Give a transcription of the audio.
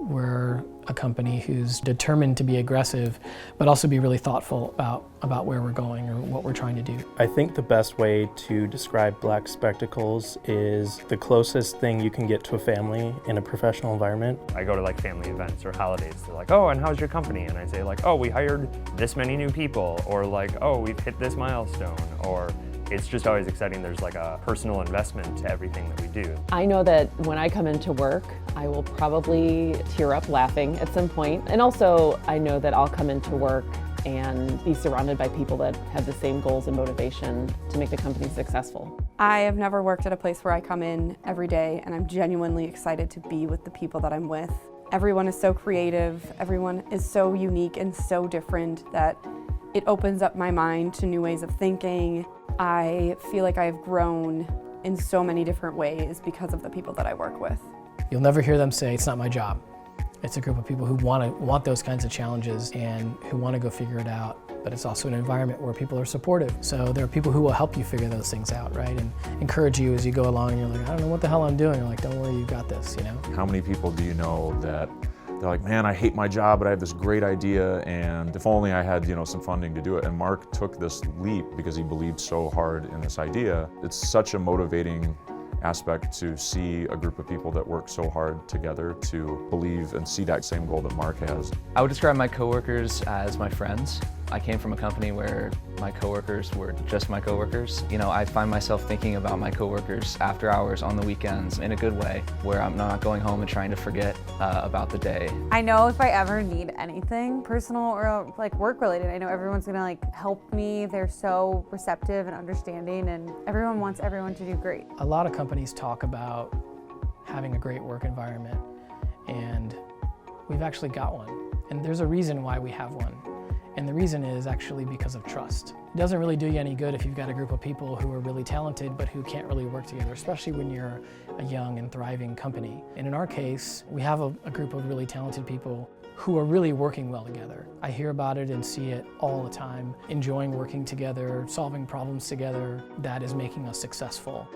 We're a company who's determined to be aggressive, but also be really thoughtful about where we're going or what we're trying to do. I think the best way to describe Black Spectacles is the closest thing you can get to a family in a professional environment. I go to like family events or holidays. They're like, oh, and how's your company? And I say like, oh, we hired this many new people, or like, oh, we've hit this milestone, or it's just always exciting. There's like a personal investment to everything that we do. I know that when I come into work, I will probably tear up laughing at some point. And also, I know that I'll come into work and be surrounded by people that have the same goals and motivation to make the company successful. I have never worked at a place where I come in every day and I'm genuinely excited to be with the people that I'm with. Everyone is so creative, everyone is so unique and so different that it opens up my mind to new ways of thinking. I feel like I've grown in so many different ways because of the people that I work with. You'll never hear them say, it's not my job. It's a group of people who want those kinds of challenges and who want to go figure it out. But it's also an environment where people are supportive. So there are people who will help you figure those things out, right? And encourage you as you go along and you're like, I don't know what the hell I'm doing. You're like, don't worry, you got this, you know? How many people do you know that they're like, man, I hate my job, but I have this great idea, and if only I had, some funding to do it. And Mark took this leap because he believed so hard in this idea. It's such a motivating aspect to see a group of people that work so hard together to believe and see that same goal that Mark has. I would describe my coworkers as my friends. I came from a company where my coworkers were just my coworkers. I find myself thinking about my coworkers after hours on the weekends in a good way, where I'm not going home and trying to forget about the day. I know if I ever need anything personal or like work related, I know everyone's gonna help me. They're so receptive and understanding, and everyone wants everyone to do great. A lot of companies talk about having a great work environment, and we've actually got one. And there's a reason why we have one. And the reason is actually because of trust. It doesn't really do you any good if you've got a group of people who are really talented but who can't really work together, especially when you're a young and thriving company. And in our case, we have a group of really talented people who are really working well together. I hear about it and see it all the time, enjoying working together, solving problems together. That is making us successful.